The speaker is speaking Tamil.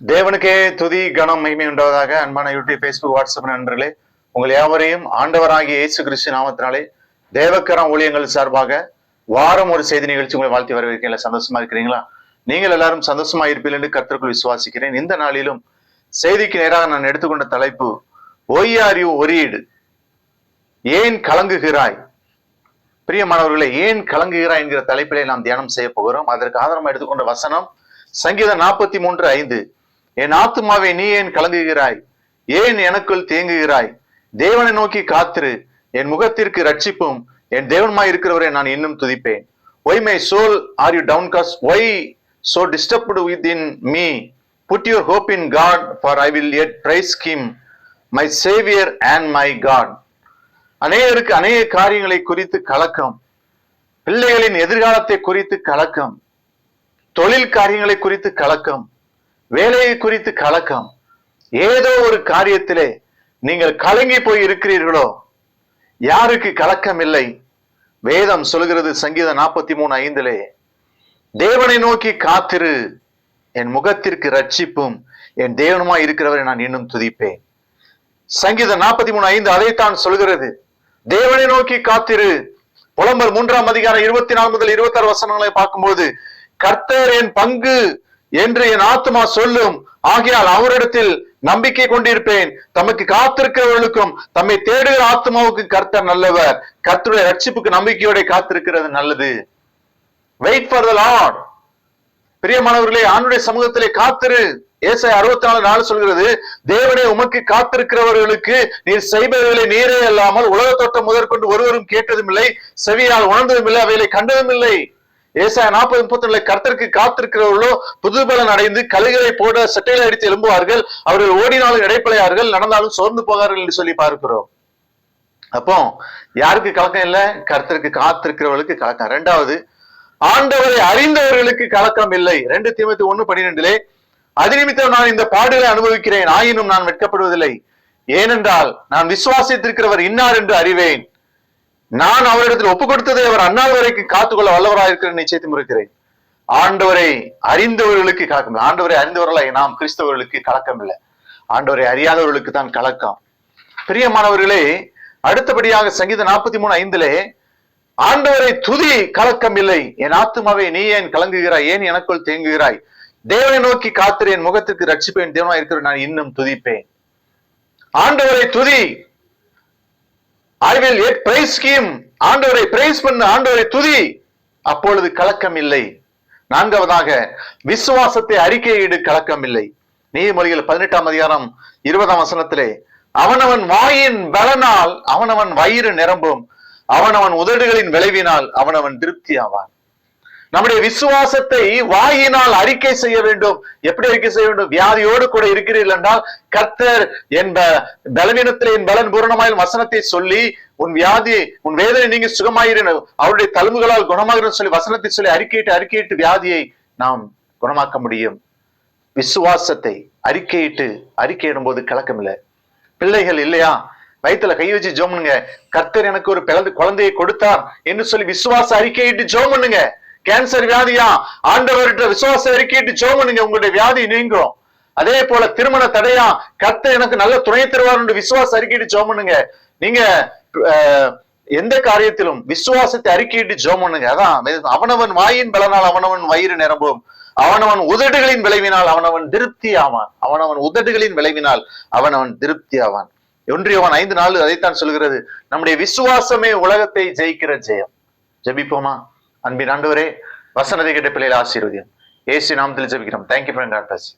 தேவனுக்கே துதி கனம் மகிமை உண்டாவதாக. அன்பான யூடியூப், பேஸ்புக், வாட்ஸ்அப் நண்பர்களே, உங்கள் யாவரையும் ஆண்டவராகிய இயேசு கிறிஸ்து நாமத்தினாலே தேவக்கரம் ஊழியங்கள் சார்பாக வாரம் ஒரு செய்தி நிகழ்ச்சி உங்களை வாழ்த்தி வரவேற்கிறீங்களா? சந்தோஷமா இருக்கிறீங்களா? நீங்கள் எல்லாரும் சந்தோஷமா இருப்பீர்கள் என்று கர்த்தருக்குள் விசுவாசிக்கிறேன். இந்த நாளிலும் செய்திக்கு நேராக நான் எடுத்துக்கொண்ட தலைப்பு, ஒய் ஆர் யூ ஒரீடு? ஏன் கலங்குகிறாய்? பிரியமானவர்களே, ஏன் கலங்குகிறாய் என்கிற தலைப்பிலே நாம் தியானம் செய்ய போகிறோம். அதற்கு ஆதாரமாக எடுத்துக்கொண்ட வசனம் சங்கீதம் 43:5. என் ஆத்துமாவே, நீ ஏன் கலங்குகிறாய்? ஏன் எனக்குள் தேங்குகிறாய்? தேவனை நோக்கி காத்திரு, என் முகத்திற்கு ரட்சிப்பும் என் தேவனுமாய் இருக்கிறவரை நான் இன்னும் துதிப்பேன். Why my soul are you downcast? Why so disturbed within me? Put your hope in God, for I will yet praise him, my Savior and my God. அநேகருக்கு அநேக காரியங்களை குறித்து கலக்கம், பிள்ளைகளின் எதிர்காலத்தை குறித்து கலக்கம், தொழில் காரியங்களை குறித்து கலக்கம், வேலையை குறித்து கலக்கம். ஏதோ ஒரு காரியத்திலே நீங்கள் கலங்கி போய் இருக்கிறீர்களோ? யாருக்கு கலக்கம் இல்லை? வேதம் சொல்கிறது சங்கீதம் 43:5, தேவனை நோக்கி காத்திரு, என் முகத்திற்கு ரட்சிப்பும் என் தேவனுமாய் இருக்கிறவரை நான் இன்னும் துதிப்பேன். சங்கீதம் 43:5 அதைத்தான் சொல்கிறது. தேவனை நோக்கி காத்திரு. புலம்பல் 3ஆம் அதிகாரம் 24 முதல் 26 வசனங்களை பார்க்கும்போது, கர்த்தர் என் பங்கு என்று என் ஆத்மா சொல்லும், ஆகையால் அவரிடத்தில் நம்பிக்கை கொண்டிருப்பேன். தமக்கு காத்திருக்கிறவர்களுக்கும் தம்மை தேடுகிற ஆத்மாவுக்கு கர்த்தர் நல்லவர். கர்த்தருடைய ரட்சிப்புக்கு நம்பிக்கையோட காத்திருக்கிறது நல்லது. Wait for the Lord. பிரியமானவர்களே, ஆண்டுடைய சமூகத்திலே காத்திரு. ஏசாயா 64:4 சொல்கிறது, தேவனே, உமக்கு காத்திருக்கிறவர்களுக்கு நீர் செய்பவர்களை நீரே அல்லாமல் உலக தோட்டம் முதற்கொண்டு ஒருவரும் கேட்டதும் இல்லை, செவியால் உணர்ந்ததும் இல்லை, அவைகளை கண்டதும் இல்லை. ஏசாயா 40:31, கர்த்தருக்கு காத்திருக்கிறவர்களோ புதுபலன் அடைந்து கழுகளை போட சட்டைகளை அடித்து எழும்புவார்கள், அவர்கள் ஓடினாலும் இடைப்படையார்கள், நடந்தாலும் சோர்ந்து போகார்கள் என்று சொல்லி பார்க்கிறோம். அப்போ யாருக்கு கலக்கம் இல்லை? கர்த்தருக்கு காத்திருக்கிறவர்களுக்கு கலக்கம். 2வது, ஆண்டவரை அறிந்தவர்களுக்கு கலக்கம் இல்லை. 2 தீமோத்தேயு 1:12, அது நிமித்தம் நான் இந்த பாடுகளை அனுபவிக்கிறேன், ஆயினும் நான் வெட்கப்படுவதில்லை. ஏனென்றால் நான் விசுவாசித்திருக்கிறவர் இன்னார் என்று அறிவேன். நான் அவரிடத்தில் ஒப்பு கொடுத்ததை அவர் அந்நாள் வரைக்கும் காத்துக்கொள்ள வல்லவராயிருக்கிற நிச்சயத்தை முறைக்கிறேன். ஆண்டவரை அறிந்தவர்களுக்கு கலக்கம் இல்லை. ஆண்டவரை அறிந்தவர்களாய் நாம் கிறிஸ்தவர்களுக்கு கலக்கம் இல்லை. ஆண்டவரை அறியாதவர்களுக்கு தான் கலக்கம். பிரியமானவர்களே, அடுத்தபடியாக சங்கீதம் 43:5, ஆண்டவரை துதி, கலக்கம் இல்லை. என் ஆத்துமாவே, நீ ஏன் கலங்குகிறாய்? ஏன் எனக்குள் தேங்குகிறாய்? தேவனை நோக்கி காத்திரு, என் முகத்திற்கு ரட்சிப்பேன், தேவனாய் இருக்கிற நான் இன்னும் துதிப்பேன். ஆண்டவரை துதி. I will yet praise him. ஆண்டவரை பிரைஸ் பண்ணு, ஆண்டவரை துதி, அப்பொழுது கலக்கம் இல்லை. 4வதாக, விசுவாசத்தை அறிக்கையிடு, கலக்கம் இல்லை. நீதிமொழிகள் 18ஆம் அதிகாரம் 20ஆம் வசனத்திலே, அவனவன் வாயின் பலனால் அவனவன் வயிறு நிரம்பும், அவனவன் உதடுகளின் விளைவினால் அவனவன் திருப்தி ஆவான். நம்முடைய விசுவாசத்தை வாயினால் அறிக்கை செய்ய வேண்டும். எப்படி அறிக்கை செய்ய வேண்டும்? வியாதியோடு கூட இருக்கிறீர்கள் என்றால், கர்த்தர் என் பலவீனத்திலே என் பலன் பூரணமாயும் வசனத்தை சொல்லி, உன் வியாதி, உன் வேதனை நீங்க சுகமாயிரு, அவருடைய தழும்புகளால் குணமாகிற சொல்லி வசனத்தை சொல்லி அறிக்கையிட்டு வியாதியை நாம் குணமாக்க முடியும். விசுவாசத்தை அறிக்கையிடும் போது கலக்கம் இல்லை. பிள்ளைகள் இல்லையா? வயிற்றுல கை வச்சு ஜெபம் பண்ணுங்க. கர்த்தர் எனக்கு ஒரு குழந்தையை கொடுத்தார் என்று சொல்லி விசுவாச அறிக்கையிட்டு ஜெபம் பண்ணுங்க. கேன்சர் வியாதியா? ஆண்டவர்கிட்ட விசுவாச அறிக்கையிட்டு ஜெபம் பண்ணுங்க, உங்களுடைய வியாதி நீங்கும். அதே போல திருமண தடையா? கர்த்தர் எனக்கு நல்ல துணை தருவார் என்று விசுவாச அறிக்கையிட்டு ஜெபம் பண்ணுங்க. நீங்க எந்த காரியத்திலும் விசுவாசத்தை அறிக்கையிட்டு ஜெபம் பண்ணுங்க. அதான், அவனவன் வாயின் பலனால் அவனவன் வயிறு நிரம்பும், அவனவன் உதடுகளின் விளைவினால் அவனவன் திருப்தி ஆவான். அவனவன் உதடுகளின் விளைவினால் அவனவன் திருப்தி ஆவான். 1 யோவான் 5:4 அதைத்தான் சொல்கிறது. நம்முடைய விசுவாசமே உலகத்தை ஜெயிக்கிற ஜெயம். ஜெபிப்போமா? அன்பின் ஆண்டவரே, வசனத்தை கேட்ட பிள்ளைகளை ஆசீர்வதியும். இயேசு நாமத்தில் ஜெபிக்கிறோம். Thank you friend. God bless you.